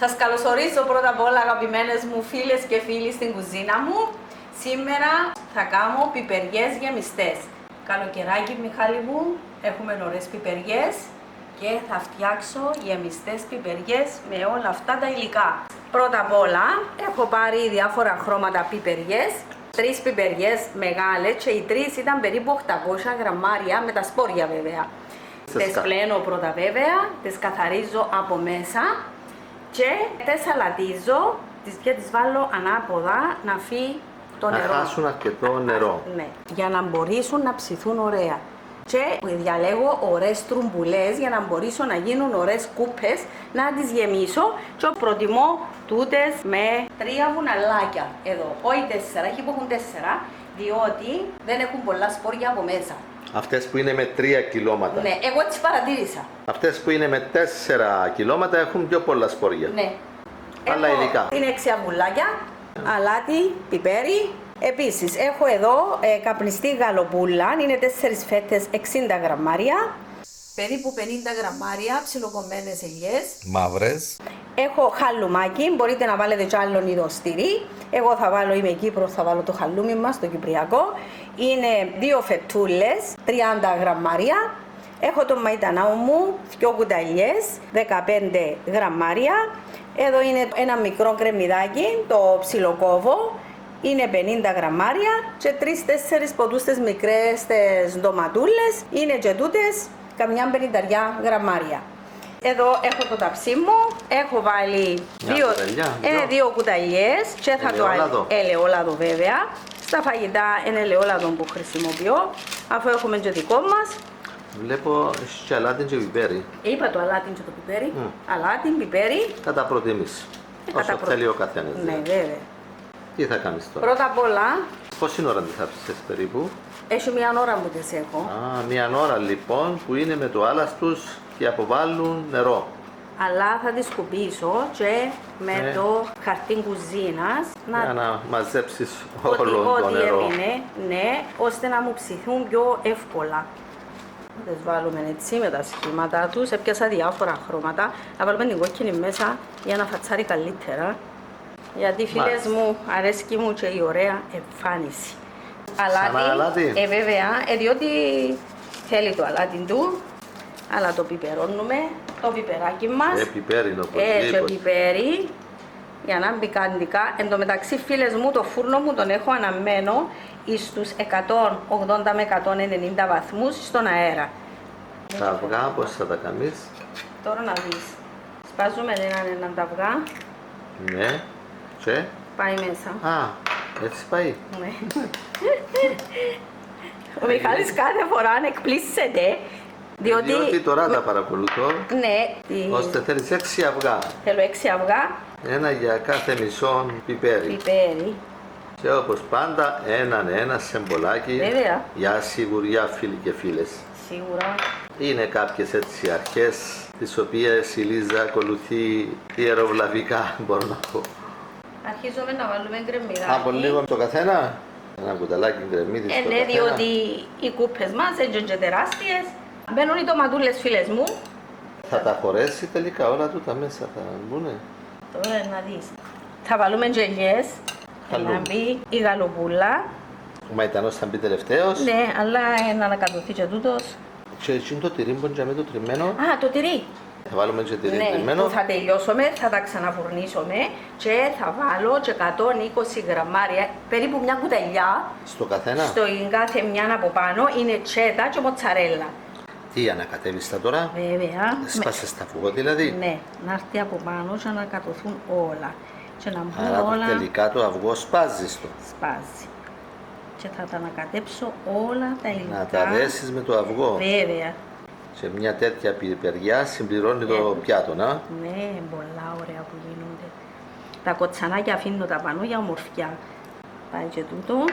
Σας καλωσορίζω πρώτα απ' όλα, αγαπημένες μου φίλες και φίλοι, στην κουζίνα μου. Σήμερα θα κάνω πιπεριές γεμιστές. Καλοκαιράκι, Μιχάλη μου, έχουμε ωραίες πιπεριές και θα φτιάξω γεμιστές πιπεριές με όλα αυτά τα υλικά. Πρώτα απ' όλα έχω πάρει διάφορα χρώματα πιπεριές. 3 πιπεριές μεγάλες και οι 3 ήταν περίπου 800 γραμμάρια με τα σπόρια βέβαια. Τις πλένω πρώτα βέβαια, τις καθαρίζω από μέσα και τις σαλατίζω και τις βάλω ανάποδα να φύγει το νερό. Να χάσουν αρκετό νερό. Ναι, για να μπορέσουν να ψηθούν ωραία. Και διαλέγω ωραίες τρουμπουλές για να μπορέσουν να γίνουν ωραίες κούπες, να τις γεμίσω και προτιμώ τούτες με 3 βουναλάκια εδώ, όχι 4, έχει που έχουν 4, διότι δεν έχουν πολλά σπόρια από μέσα. Αυτές που είναι με 3 κιλώματα. Ναι, εγώ τις παρατήρησα. Αυτές που είναι με 4 κιλώματα έχουν πιο πολλά σπόρια. Ναι. Άλλα υλικά. Είναι 6 αυγουλάκια, αλάτι, πιπέρι. Επίσης έχω εδώ καπνιστή γαλοπούλα, είναι 4 φέτες 60 γραμμάρια. Περίπου 50 γραμμάρια ψιλοκομμένες ελιές. Μαύρες. Έχω χαλουμάκι, μπορείτε να βάλετε κι άλλον είδος τυρί. Εγώ θα βάλω, είμαι Κύπρος, θα βάλω το χαλούμι μας, το κυπριακό. Είναι 2 φετούλες, 30 γραμμάρια. Έχω το μαϊτανάου μου, 2 κουταλιές, 15 γραμμάρια. Εδώ είναι ένα μικρό κρεμμυδάκι, το ψιλοκόβω. Είναι 50 γραμμάρια και 3-4 ποτούστες μικρές ντοματούλες. Είναι και τούτες καμιά 50 γραμμάρια. Εδώ έχω το ταψί μου, έχω βάλει 2 κουταλιές και θα το ελαιόλαδο βέβαια. Στα φαγητά είναι ελαιόλαδο που χρησιμοποιώ, αφού έχουμε και δικό μας. Βλέπω και αλάτι και πιπέρι. Είπα το αλάτι και το πιπέρι. Αλάτι, πιπέρι. Κατά προτίμηση. Όσο θέλει ο καθένας. Ναι, βέβαια. Τι θα κάνεις τώρα? Πρώτα απ' όλα, πόση ώρα τη θα ψήσεις περίπου? έχει μια ώρα που τις έχω. Μια ώρα λοιπόν που είναι με το άλας τους και αποβάλλουν νερό. Αλλά θα τις σκουπίσω και με το χαρτί κουζίνας Για να μαζέψεις όλο το ό,τι νερό. έμεινε, ναι, ώστε να μου ψηθούν πιο εύκολα. Θα τις βάλουμε έτσι με τα σχήματα τους, έπιασα διάφορα χρώματα. Θα βάλουμε την κόκκινη μέσα για να φατσάρει καλύτερα. Γιατί φίλες μου αρέσκει μου και η ωραία εμφάνιση. Αλάτι. Βέβαια, διότι θέλει το αλάτι του, αλλά το πιπερώνουμε, το πιπεράκι μας. Πιπέρι είναι Και πιπέρι, για να μπει καντικά. Εν τω μεταξύ, φίλες μου, το φούρνο μου τον έχω αναμμένο στους 180 με 190 βαθμούς στον αέρα. Τα αυγά πώς θα τα κάνεις? Τώρα να δεις. Σπάζουμε έναν τα αυγά. Ναι. Και? Πάει μέσα. Έτσι πάει. Ναι. Ο Μιχάλης κάθε φορά εκπλήσεται. Διότι τώρα τα παρακολουθώ. Ναι. Ώστε θέλεις 6 αυγά. Θέλω 6 αυγά. Ένα για κάθε μισό πιπέρι. Πιπέρι. Και όπως πάντα ένα σεμπολάκι. Βέβαια. Για σιγουριά φίλοι και φίλες. Σίγουρα. Είναι κάποιες έτσι αρχές τις οποίες η Λίζα ακολουθεί ιεροβλαβικά, μπορώ να πω. Αρχίζουμε να βάλουμε γκρεμμυδάκι. Από λίγο το καθένα. Ένα κουταλάκι γκρεμμύδι στο Ναι, καθένα. διότι οι κούπες μας είναι και τεράστιες. Μπαίνουν οι ντοματούλες, φίλες μου. Θα τα χωρέσει τελικά όλα τούτα μέσα, θα μπουνε. Τώρα να δεις. Θα βάλουμε και ελιές. Να μπει η γαλοπούλα. Ο μαϊτανός θα μπει τελευταίος. Ναι, αλλά να ανακατωθεί και τούτος. Και έτσι το τυρί που είναι το τριμμένο. Το τυρί. Θα βάλουμε και τυρί Ναι, τριμμένο. που θα τελειώσουμε, θα τα ξαναφουρνίσουμε και θα βάλω και 120 γραμμάρια, περίπου μια κουταλιά. Στο καθένα. Στο κάθε μια από πάνω είναι τσέτα και μοτσαρέλα. Τι ανακατεύεις τα τώρα? Βέβαια. Σπάσες τα φουγό δηλαδή. Ναι, να έρθει από πάνω και να κατωθούν όλα. Και να μπουν Άρα όλα. τελικά το αυγό σπάζεις το. Σπάζει. Και θα τα ανακατέψω όλα τα υλικά. Να τα δέσεις με το αυγό. Βέβαια. Σε μια τέτοια πιπεριά συμπληρώνει το πιάτο, να. Ναι, πολλά ωραία που γίνονται. Τα κοτσανάκια αφήνω τα πάνω για ομορφιά. Πάει και τούτο.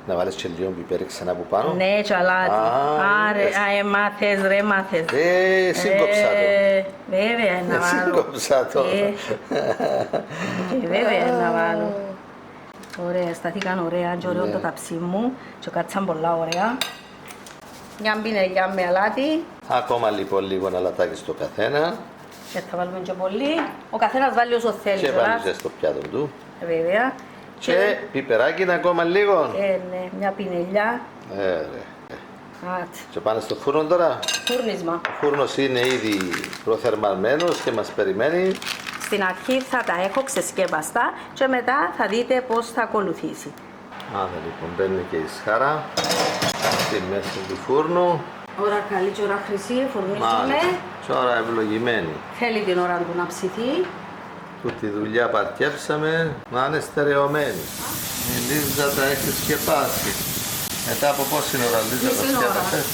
Να βάλεις και λίγο πιπέρι ξανά από πάνω. Ναι, και αλάτι. Μάθες ρε, μάθες. Σύγκοψα το. Βέβαια να βάλω. Σύγκοψα το. Και βέβαια να βάλω. Ωραία, σταθήκαν ωραία και ωραίο το ταψί μου και κάτσαν πολλά ωραία. Μια μπινελιά με αλάτι. Ακόμα λοιπόν λίγο αλατάκι στο καθένα. Και θα βάλουμε και πολύ. Ο καθένας βάλει όσο θέλει. Και τώρα. βάλει στο πιάτο του. Βέβαια. Και πιπεράκι είναι ακόμα λίγο. Ναι, μια πινελιά. Ρε. Άτε. Και πάνε στο φούρνο τώρα. Φούρνισμα. Ο φούρνος είναι ήδη προθερμανμένος και μας περιμένει. Στην αρχή θα τα έχω ξεσκέπαστα και μετά θα δείτε πώς θα ακολουθήσει. Άρα λοιπόν μπαίνει και η σχάρα στη μέση του φούρνου. Ώρα καλή και ώρα χρυσή, φουρνίζουμε. Μάλιστα. Και ώρα ευλογημένη. Θέλει την ώρα του να ψηθεί. Που τη δουλειά παρτιέψαμε να είναι στερεωμένη. Η Λίζα τα έχει σκεπάσει. Μετά από πόση ώρα Λίζα τα Μισή ώρα. σκέπασες?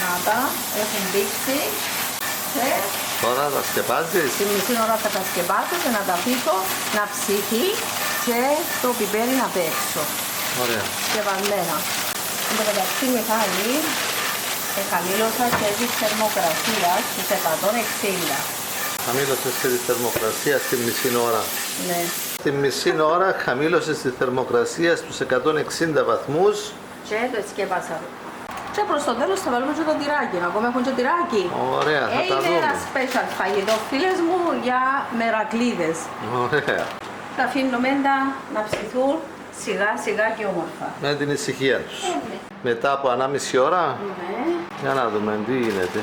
Να τα έχουν δείξει. Και Τώρα τα σκεπάζεις. στη μισή ώρα θα τα σκεπάσω και να τα αφήσω να ψηθεί και το πιπέρι να παίξω. Ωραία. Σκεπασμένα. Εν τω μεταξύ Μιχάλη, χαμήλωσα και τη θερμοκρασία στους 160. Χαμήλωσες και τη θερμοκρασία στη μισή ώρα. Ναι. Στη μισή ώρα χαμήλωσες τη θερμοκρασία στους 160 βαθμούς. Και το σκέπασα. Και προς το τέλος θα βάλουμε και το τυράκι. Ακόμα έχουν και τυράκι. Ωραία, θα τα Είναι ένα δούμε. special φαγητό, φίλες μου, για μερακλίδες. Ωραία. Τα αφήνουμε να ψηθούν σιγά σιγά και όμορφα. Με την ησυχία τους. Μετά από 1,5 ώρα, Ναι. για να δούμε τι γίνεται.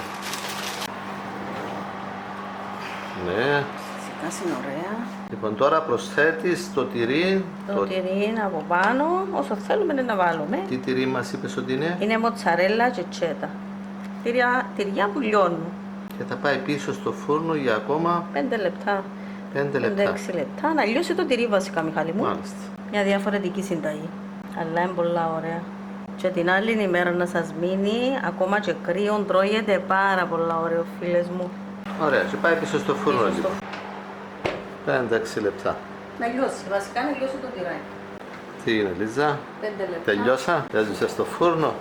Ναι. Σιγά είναι ωραία. Λοιπόν, τώρα προσθέτεις το τυρί. Το τυρί είναι από πάνω, όσο θέλουμε να βάλουμε. Τι τυρί μας είπες ότι είναι? Είναι μοτσαρέλα και τσέτα. Τυριά που λιώνουν. Και θα πάει πίσω στο φούρνο για ακόμα 5 λεπτά. 5 λεπτά. 5-6 λεπτά. Να λιώσει το τυρί βασικά, Μιχάλη μου. Μάλιστα. Μια διαφορετική συνταγή. Αλλά είναι πολλά ωραία. Και την άλλη ημέρα να σας μείνει, ακόμα και κρύο, τρώγεται πάρα πολλά ωραίο, φίλες μου. Ωραία, και πάει πίσω στο φούρνο Πίσω στο- λοιπόν. 5-6 λεπτά. Να λιώσει, βασικά να λιώσει το τυράκι. Τι είναι Λίζα? 5 λεπτά. Τελειώσα, έζησε στο φούρνο.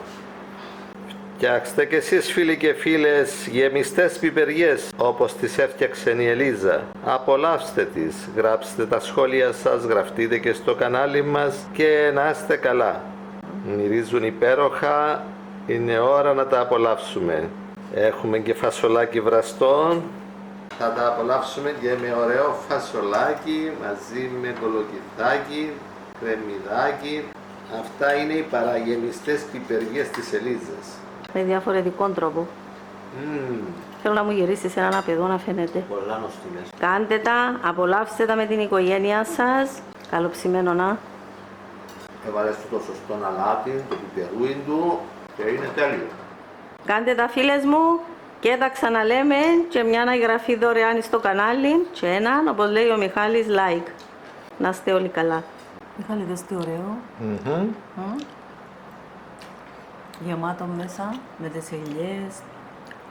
Φτιάξτε κι εσείς φίλοι και φίλες γεμιστές πιπεριές όπως τις έφτιαξε η Ελίζα. Απολαύστε τις, γράψτε τα σχόλια σας, γραφτείτε και στο κανάλι μας και να είστε καλά. Μυρίζουν υπέροχα, είναι ώρα να τα απολαύσουμε. Έχουμε και φασολάκι βραστό. Θα τα απολαύσουμε και με ωραίο φασολάκι μαζί με κολοκυθάκι, κρεμμυδάκι. Αυτά είναι οι παραγεμιστές πιπεριές της Ελίζας. Με διαφορετικό τρόπο. Θέλω να μου γυρίσεις έναν απεδό να φαίνεται. Πολλά νοστιμές. Κάντε τα, απολαύστε τα με την οικογένειά σας. Καλοψημένο να. Έβαλες το σωστό αλάτι, το πιπερούιν του και είναι τέλειο. Κάντε τα, φίλες μου, και τα ξαναλέμε και μια εγγραφή δωρεάν στο κανάλι και έναν, όπως λέει ο Μιχάλης, like. Να είστε όλοι καλά. Μιχάλη, δες τι ωραίο. Γεμάτο μέσα με τις ελιές,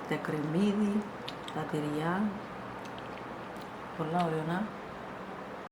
τα κρεμμύδι, τα τυριά. Πολλά ωραίο, να.